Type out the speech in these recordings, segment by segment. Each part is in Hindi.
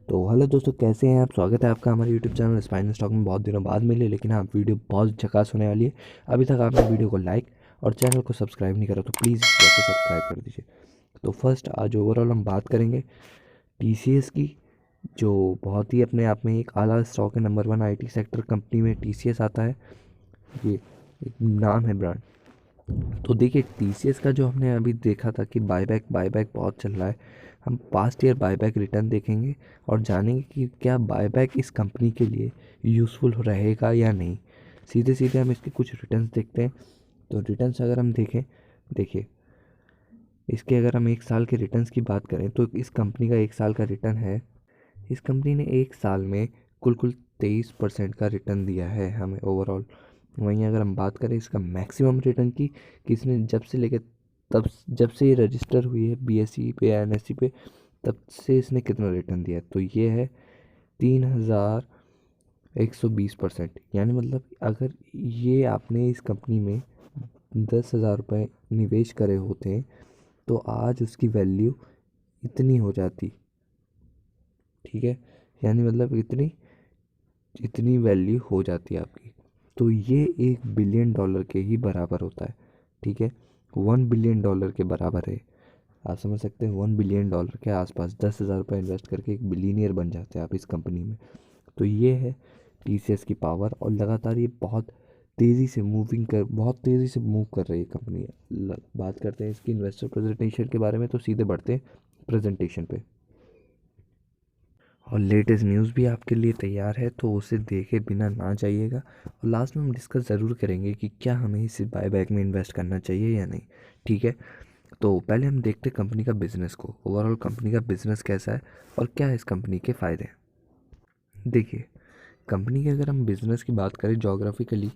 तो हेलो दोस्तों, कैसे हैं आप। स्वागत है आपका हमारे यूट्यूब चैनल स्पाइन स्टॉक में। बहुत दिनों बाद मिले, लेकिन हाँ, वीडियो बहुत झकास होने वाली है। अभी तक आपने वीडियो को लाइक और चैनल को सब्सक्राइब नहीं करा तो प्लीज़ जाके सब्सक्राइब कर दीजिए। तो फर्स्ट आज ओवरऑल हम बात करेंगे टीसीएस की, जो बहुत ही अपने आप में एक आला स्टॉक है। नंबर 1 आईटी सेक्टर कंपनी में टीसीएस आता है। ये एक नाम है ब्रांड। तो देखिए, टीसीएस का जो हमने अभी देखा था कि बायबैक बायबैक बहुत चल रहा है। हम पास्ट ईयर बायबैक रिटर्न देखेंगे और जानेंगे कि क्या बायबैक इस कंपनी के लिए यूज़फुल रहेगा या नहीं। सीधे सीधे हम इसके कुछ रिटर्न्स देखते हैं। तो रिटर्न्स अगर हम देखें, देखिए इसके अगर हम एक साल के रिटर्न्स की बात करें तो इस कंपनी का एक साल का रिटर्न है, इस कंपनी ने एक साल में कुल 23% का रिटर्न दिया है हमें ओवरऑल। वहीं अगर हम बात करें इसका मैक्सिमम रिटर्न की, कि इसने जब से लेकर तब जब से ये रजिस्टर हुई है बीएसई पे या एनएसई पे, तब से इसने कितना रिटर्न दिया है, तो ये है 3120%। यानी मतलब अगर ये आपने इस कंपनी में 10,000 रुपये निवेश करे होते तो आज उसकी वैल्यू इतनी हो जाती। ठीक है, यानी मतलब इतनी इतनी वैल्यू हो जाती है आपकी। तो ये $1 बिलियन के ही बराबर होता है। ठीक है, $1 बिलियन के बराबर है। आप समझ सकते हैं, $1 बिलियन के आसपास 10,000 रुपये इन्वेस्ट करके एक बिलीनियर बन जाते हैं आप इस कंपनी में। तो ये है टीसीएस की पावर, और लगातार ये बहुत तेज़ी से मूव कर रही है कंपनी। बात करते हैं इसकी इन्वेस्टर प्रेजेंटेशन के बारे में, तो सीधे बढ़ते हैं प्रेजेंटेशन पे। और लेटेस्ट न्यूज़ भी आपके लिए तैयार है, तो उसे देखे बिना ना जाइएगा। और लास्ट में हम डिस्कस ज़रूर करेंगे कि क्या हमें इस बायबैक में इन्वेस्ट करना चाहिए या नहीं। ठीक है, तो पहले हम देखते हैं कंपनी का बिजनेस को। ओवरऑल कंपनी का बिजनेस कैसा है और क्या है इस कंपनी के फ़ायदे हैं। देखिए, कंपनी के अगर हम बिजनेस की बात करें जोग्राफिकली,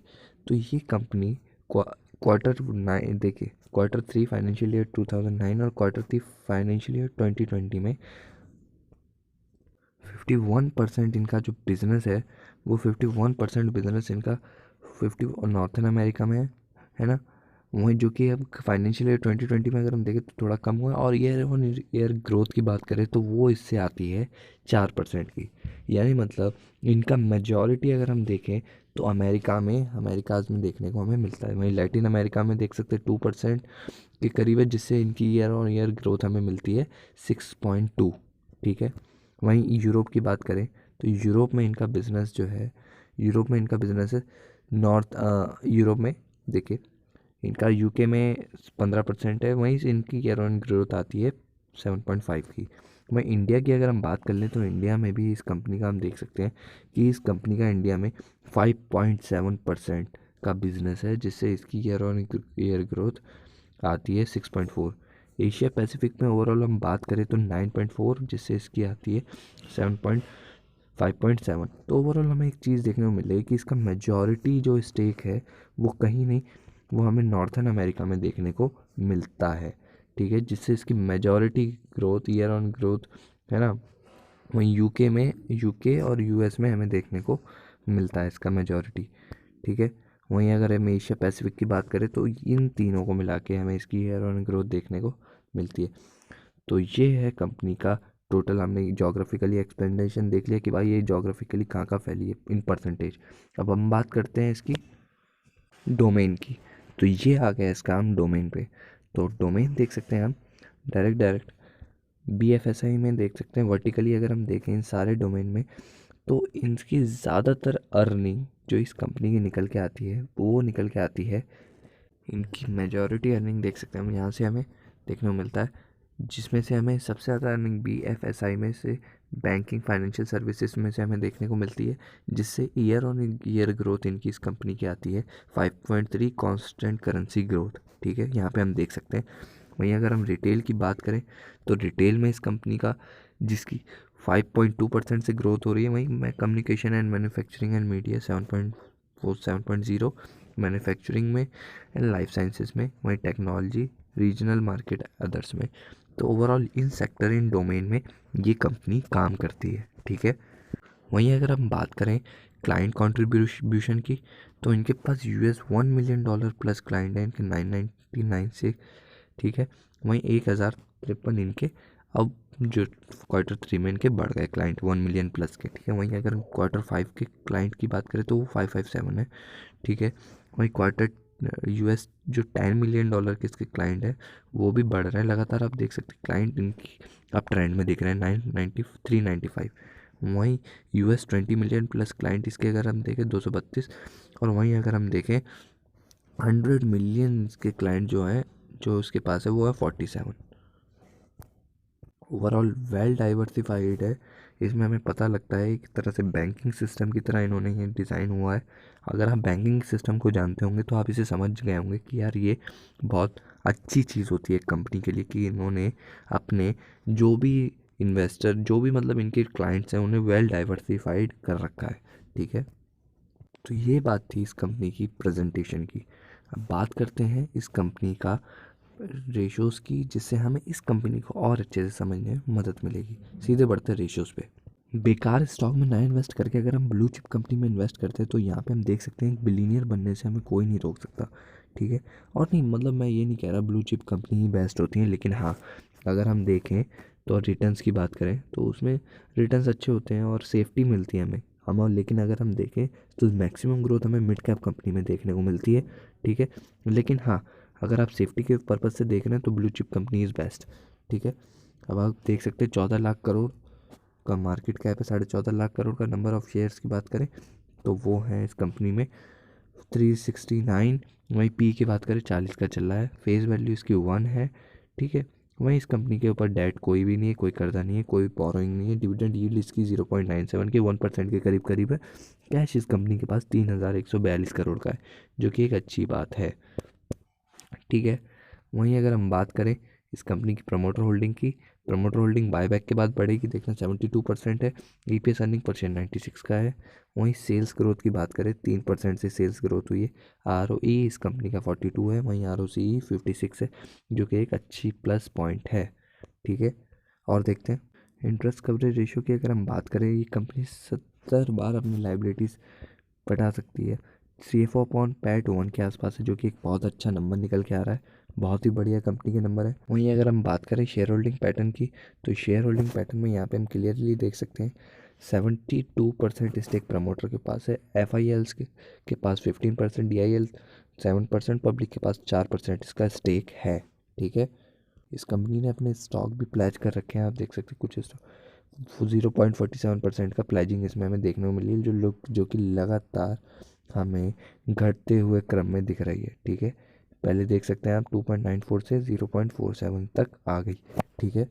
तो ये कंपनी क्वार्टर 9, देखिए Q3 फाइनेंशियल ईयर 2009 और Q3 फाइनेंशियल ईयर 2020 में 51% इनका जो बिज़नेस है, वो 51% बिज़नेस इनका 50 नॉर्थन अमेरिका में है ना। वहीं जो कि अब फाइनेंशियल ईयर 2020 में अगर हम देखें तो थोड़ा कम हुआ है। और ईयर ऑन ईयर ग्रोथ की बात करें तो वो इससे आती है 4% की। यानी मतलब इनका मेजॉरिटी अगर हम देखें तो अमेरिकाज में देखने को हमें मिलता है। वहीं लैटिन अमेरिका में देख सकते हैं 2% के करीब है, जिससे इनकी ईयर ऑन ईयर ग्रोथ हमें मिलती है 6.2। ठीक है, वहीं यूरोप की बात करें तो यूरोप में इनका बिजनेस है। नॉर्थ यूरोप में देखिए, इनका यूके में 15% है। वहीं से इनकी ईयर ऑन ग्रोथ आती है 7.5 की। वहीं इंडिया की अगर हम बात कर लें तो इंडिया में भी इस कंपनी का हम देख सकते हैं कि इस कंपनी का इंडिया में 5.7% का बिजनेस है, जिससे इसकी ईयर ऑन ईयर ग्रोथ आती है 6.4। एशिया पैसिफिक में ओवरऑल हम बात करें तो 9.4, जिससे इसकी आती है 5.7। तो ओवरऑल हमें एक चीज़ देखने को मिलेगी कि इसका मेजॉरिटी जो स्टेक है वो कहीं नहीं, वो हमें नॉर्थन अमेरिका में देखने को मिलता है। ठीक है, जिससे इसकी majority growth, year on growth है ना, वहीं यूके और यूएस में हमें देखने को मिलता है इसका मेजॉरिटी। ठीक है, वहीं अगर हम एशिया पैसिफिक की बात करें तो इन तीनों को मिला के हमें इसकी ईयर ऑन ग्रोथ देखने को मिलती है। तो ये है कंपनी का टोटल। हमने जोग्राफिकली एक्सपेंडेशन देख लिया कि भाई ये जोग्राफिकली कहाँ कहाँ फैली है इन परसेंटेज। अब हम बात करते हैं इसकी डोमेन की। तो ये आ गया इसका हम डोमेन पे। तो डोमेन देख सकते हैं हम डायरेक्ट बीएफएसआई में देख सकते हैं। वर्टिकली अगर हम देखें इन सारे डोमेन में, तो इनकी ज़्यादातर अर्निंग जो इस कंपनी की निकल के आती है वो निकल के आती है, इनकी मेजॉरिटी अर्निंग देख सकते हैं हम यहाँ से हमें देखने को मिलता है, जिसमें से हमें सबसे ज़्यादा अर्निंग बीएफएसआई में से, बैंकिंग फाइनेंशियल सर्विसेज में से हमें देखने को मिलती है, जिससे ईयर ऑन ईयर ग्रोथ इनकी इस कंपनी की आती है 5.3 कांस्टेंट करेंसी ग्रोथ। ठीक है, यहाँ पे हम देख सकते हैं। वहीं अगर हम रिटेल की बात करें तो रिटेल में इस कंपनी का, जिसकी 5.2% से ग्रोथ हो रही है। वहीं मैं communication and manufacturing and media 7.0, manufacturing में एंड लाइफ साइंसेज में, वहीं टेक्नोलॉजी, रीजनल मार्केट, अदर्स में। तो overall in sector, in domain में ये कंपनी काम करती है। ठीक है, वहीं अगर हम बात करें क्लाइंट कंट्रीब्यूशन की, तो इनके पास $1 मिलियन प्लस क्लाइंट है इनके 999 से। ठीक है, वहीं 1053 इनके अब जो Q3 में इनके बढ़ गए क्लाइंट 1 मिलियन प्लस के, ठीक है। वहीं अगर Q5 के क्लाइंट की बात करें तो वो 557 है, ठीक है। वहीं क्वार्टर US जो $10 मिलियन के इसके क्लाइंट है वो भी बढ़ रहे हैं लगातार। आप देख सकते हैं क्लाइंट इनकी आप ट्रेंड में दिख रहे हैं 395। वहीं US 20 मिलियन प्लस क्लाइंट इसके अगर हम देखें 232। और वहीं अगर हम देखें 100 मिलियन के क्लाइंट जो हैं जो उसके पास है वो है 47। ओवरऑल वेल डाइवर्सिफाइड है। इसमें हमें पता लगता है एक तरह से बैंकिंग सिस्टम की तरह इन्होंने ये डिज़ाइन हुआ है। अगर आप बैंकिंग सिस्टम को जानते होंगे तो आप इसे समझ गए होंगे कि यार ये बहुत अच्छी चीज़ होती है एक कंपनी के लिए कि इन्होंने अपने जो भी इन्वेस्टर जो भी मतलब इनके क्लाइंट्स हैं उन्हें वेल डाइवर्सिफाइड कर रखा है, ठीक है। तो ये बात थी इस कंपनी की प्रेजेंटेशन की। अब बात करते हैं इस कंपनी का रेशोज़ की, जिससे हमें इस कंपनी को और अच्छे से समझने में मदद मिलेगी। सीधे बढ़ते हैं रेशोज़ पे। बेकार स्टॉक में ना इन्वेस्ट करके अगर हम ब्लू चिप कंपनी में इन्वेस्ट करते हैं तो यहाँ पे हम देख सकते हैं एक बिलीनियर बनने से हमें कोई नहीं रोक सकता, ठीक है। और नहीं मतलब मैं ये नहीं कह रहा ब्लू चिप कंपनी ही बेस्ट होती हैं, लेकिन हाँ अगर हम देखें तो रिटर्न्स की बात करें तो उसमें रिटर्न्स अच्छे होते हैं और सेफ्टी मिलती है हमें हम। और लेकिन अगर हम देखें तो मैक्सिमम ग्रोथ हमें मिड कैप कंपनी में देखने को मिलती है, ठीक है। लेकिन हाँ अगर आप सेफ्टी के पर्पज़ से देख रहे हैं तो blue chip company is best, ठीक है। अब आप देख सकते हैं 14 लाख करोड़ का मार्केट कैप है, 14.5 लाख करोड़ का। नंबर ऑफ़ शेयर्स की बात करें तो वो है इस कंपनी में 369। वहीं पी की बात करें 40 का चल रहा है। फेस वैल्यू इसकी 1 है, ठीक है। वहीं इस कंपनी के ऊपर डेट कोई भी नहीं है, कोई कर्जा नहीं है, कोई बोरोइंग नहीं है। डिविडेंड यील्ड इसकी 0.97 के 1% के करीब करीब है। कैश इस कंपनी के पास 3,142 करोड़ का है, जो कि एक अच्छी बात है, ठीक है। वहीं अगर हम बात करें इस कंपनी की प्रमोटर होल्डिंग की, प्रमोटर होल्डिंग बायबैक के बाद बढ़ेगी, देखना 72% है। EPS अर्निंग पर शेयर 96 का है। वहीं सेल्स ग्रोथ की बात करें 3% से सेल्स ग्रोथ हुई है। ROE इस कंपनी का 42 है। वहीं ROCE 56 है, जो कि एक अच्छी प्लस पॉइंट है, ठीक है। और देखते हैं इंटरेस्ट कवरेज रेशियो की अगर हम बात करें, ये कंपनी 70 बार अपनी लाइबिलिटीज़ बढ़ा सकती है। CFO अपॉन पैट 1 के आसपास है, जो कि एक बहुत अच्छा नंबर निकल के आ रहा है। बहुत ही बढ़िया कंपनी के नंबर है। वहीं अगर हम बात करें शेयर होल्डिंग पैटर्न की तो शेयर होल्डिंग पैटर्न में यहाँ पे हम क्लियरली देख सकते हैं 72% स्टेक प्रमोटर के पास है। FILs के पास 15%, DIL 7%, पब्लिक के पास 4% इसका स्टेक है, ठीक है। इस कंपनी ने अपने स्टॉक भी प्लेज कर रखे हैं, आप देख सकते हैं कुछ स्टॉक 0.47% का प्लेजिंग इसमें हमें देखने को मिली है, जो कि लगातार हमें घटते हुए क्रम में दिख रही है, ठीक है। पहले देख सकते हैं आप 2.94 से 0.47 तक आ गई, ठीक है।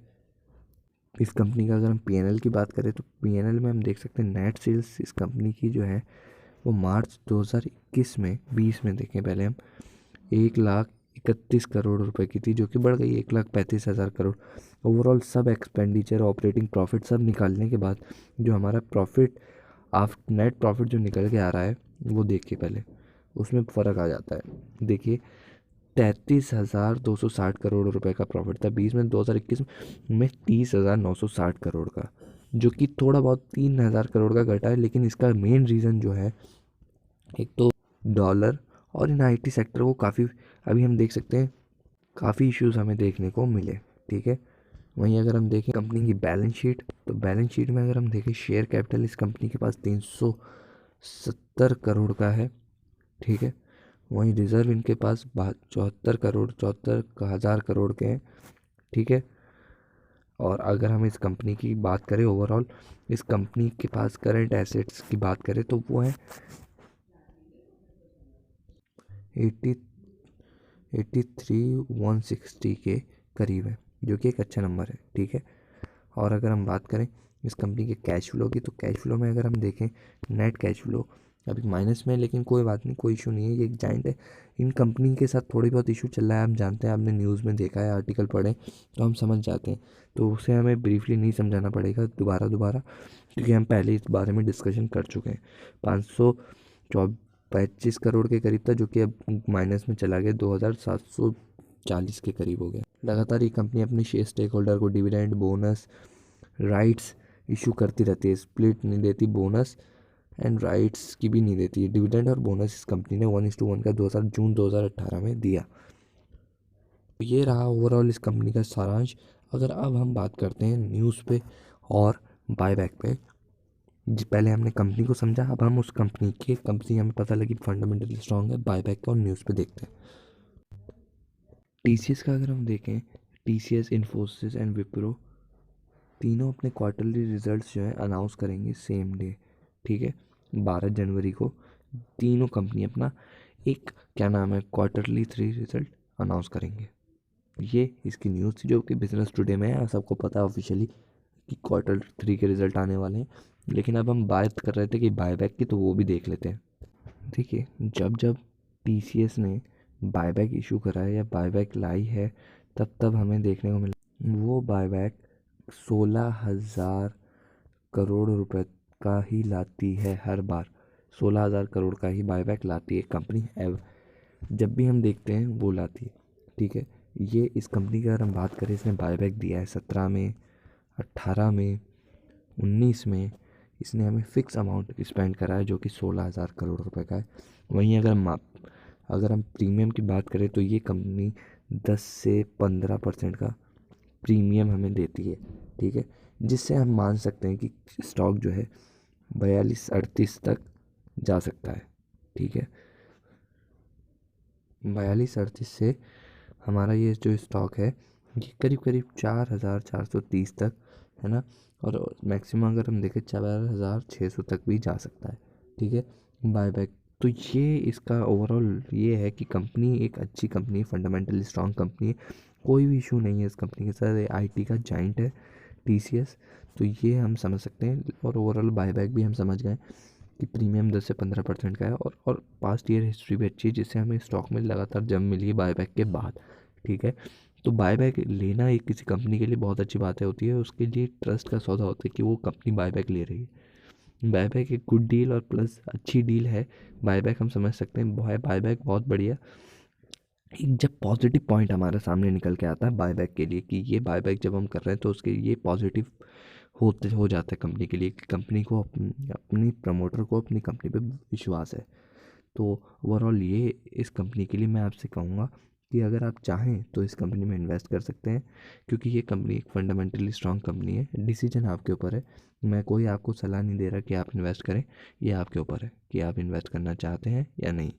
इस कंपनी का अगर हम PNL की बात करें तो PNL में हम देख सकते हैं नेट सेल्स इस कंपनी की जो है वो मार्च 2021 में 20 में देखें पहले हम 1,31,00,000 रुपए की थी, जो कि बढ़ गई 1,35,000 करोड़। ओवरऑल सब एक्सपेंडिचर ऑपरेटिंग प्रॉफिट सब निकालने के बाद जो हमारा प्रॉफिट नेट प्रॉफिट जो निकल के आ रहा है वो देखिए पहले, उसमें फ़र्क आ जाता है। देखिए 33,260 करोड़ रुपए का प्रॉफिट था 20 में, 2021 में 30,960 करोड़ का, जो कि थोड़ा बहुत 3,000 करोड़ का घटा है। लेकिन इसका मेन रीज़न जो है एक तो डॉलर और इन IT सेक्टर को काफ़ी अभी हम देख सकते हैं काफ़ी इश्यूज हमें देखने को मिले, ठीक है। वहीं अगर हम देखें कंपनी की बैलेंस शीट तो बैलेंस शीट में अगर हम देखें शेयर कैपिटल इस कंपनी के पास 370 करोड़ का है, ठीक है। वहीं रिज़र्व इनके पास 74,000 करोड़ के हैं, ठीक है। और अगर हम इस कंपनी की बात करें ओवरऑल इस कंपनी के पास करंट एसेट्स की बात करें तो वो है 83,160 के करीब है, जो कि एक अच्छा नंबर है, ठीक है। और अगर हम बात करें इस कंपनी के कैश फ्लो की तो कैश फ्लो में अगर हम देखें नेट कैश फ्लो अभी माइनस में है, लेकिन कोई बात नहीं, कोई इशू नहीं है, ये एक जाइंट है। इन कंपनी के साथ थोड़ी बहुत इशू चल रहा है, हम जानते हैं, आपने न्यूज़ में देखा है, आर्टिकल पढ़े तो हम समझ जाते हैं। तो उसे हमें ब्रीफली नहीं समझाना पड़ेगा दोबारा, क्योंकि हम पहले इस बारे में डिस्कशन कर चुके हैं। 525 करोड़ के करीब था, जो कि अब माइनस में चला गया 2,740 के करीब हो गया। लगातार ये कंपनी अपने शेयर स्टेक होल्डर को डिविडेंड बोनस राइट्स इशू करती रहती है, स्प्लिट नहीं देती, बोनस एंड राइट्स की भी नहीं देती है। डिविडेंड और बोनस इस कंपनी ने 1:1 का जून 2018 में दिया। ये रहा ओवरऑल इस कंपनी का सारांश। अगर अब हम बात करते हैं न्यूज़ पे और बायबैक पे, पहले हमने कंपनी को समझा, अब हम उस कंपनी हमें पता लगी फंडामेंटली स्ट्रांग है, बायबैक और न्यूज़ पे देखते हैं। टीसीएस का अगर हम देखें, टीसीएस, इन्फोसिस एंड विप्रो तीनों अपने क्वार्टरली रिजल्ट्स जो है अनाउंस करेंगे सेम डे, ठीक है, 12 जनवरी को। तीनों कंपनी अपना एक क्या नाम है क्वार्टरली 3 रिजल्ट अनाउंस करेंगे। ये इसकी न्यूज़ थी जो कि बिजनेस टुडे में है और सबको पता है ऑफिशियली कि Q3 के रिजल्ट आने वाले हैं। लेकिन अब हम बात कर रहे थे कि बायबैक की, तो वो भी देख लेते हैं। देखिए, जब जब टीसीएस ने बायबैक इशू करा है या बायबैक लाई है, तब तब हमें देखने को मिला वो बायबैक 16,000 करोड़ रुपए का ही लाती है हर बार। 16,000 करोड़ का ही बायबैक लाती है कंपनी जब भी हम देखते हैं वो लाती है, ठीक है। ये इस कंपनी की अगर हम बात करें, इसने बायबैक दिया है 17 में, 18 में, 19 में। इसने हमें फ़िक्स अमाउंट स्पेंड करा है जो कि 16,000 करोड़ रुपए का है। वहीं अगर हम प्रीमियम की बात करें तो ये कंपनी 10 से 15% का प्रीमियम हमें देती है, ठीक है, जिससे हम मान सकते हैं कि स्टॉक जो है 42-38 तक जा सकता है, ठीक है। 42-38 से हमारा ये जो स्टॉक है ये करीब करीब 4,430 तक, है ना, और मैक्सिमम अगर हम देखें 4,600 तक भी जा सकता है, ठीक है, बायबैक। तो ये इसका ओवरऑल ये है कि कंपनी एक अच्छी कंपनी है, फंडामेंटली स्ट्रांग कंपनी है, कोई भी इशू नहीं है इस कंपनी के साथ। आईटी का जाइंट है टीसीएस, तो ये हम समझ सकते हैं। और ओवरऑल बायबैक भी हम समझ गए कि प्रीमियम 10 से 15% का है, और पास्ट ईयर हिस्ट्री भी अच्छी है जिससे हमें स्टॉक में लगातार जम मिली है बायबैक के बाद, ठीक है। तो बायबैक लेना एक किसी कंपनी के लिए बहुत अच्छी बात है होती है, उसके लिए ट्रस्ट का सौदा होता है कि वो कंपनी बायबैक ले रही है। बायबैक एक गुड डील और प्लस अच्छी डील है। बायबैक हम समझ सकते हैं, बायबैक बहुत बढ़िया। एक जब पॉजिटिव पॉइंट हमारे सामने निकल के आता है बायबैक के लिए कि ये बायबैक जब हम कर रहे हैं तो उसके ये पॉजिटिव हो जाता है कंपनी के लिए कि कंपनी को अपनी प्रमोटर को अपनी कंपनी पे विश्वास है। तो ओवरऑल ये इस कंपनी के लिए मैं आपसे कहूँगा कि अगर आप चाहें तो इस कंपनी में इन्वेस्ट कर सकते हैं, क्योंकि ये कंपनी एक फंडामेंटली स्ट्रांग कंपनी है। डिसीजन आपके ऊपर है, मैं कोई आपको सलाह नहीं दे रहा कि आप इन्वेस्ट करें, ये आपके ऊपर है कि आप इन्वेस्ट करना चाहते हैं या नहीं,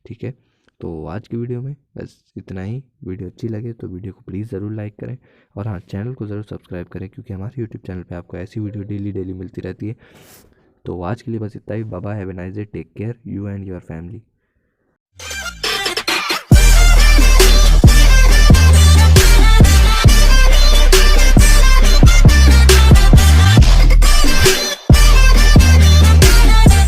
ठीक है। तो आज की वीडियो में बस इतना ही। वीडियो अच्छी लगे तो वीडियो को प्लीज़ ज़रूर लाइक करें, और हाँ, चैनल को ज़रूर सब्सक्राइब करें क्योंकि हमारे यूट्यूब चैनल पे आपको ऐसी वीडियो डेली डेली मिलती रहती है। तो आज के लिए बस इतना ही। Bye bye, have a nice day, take care you and your family.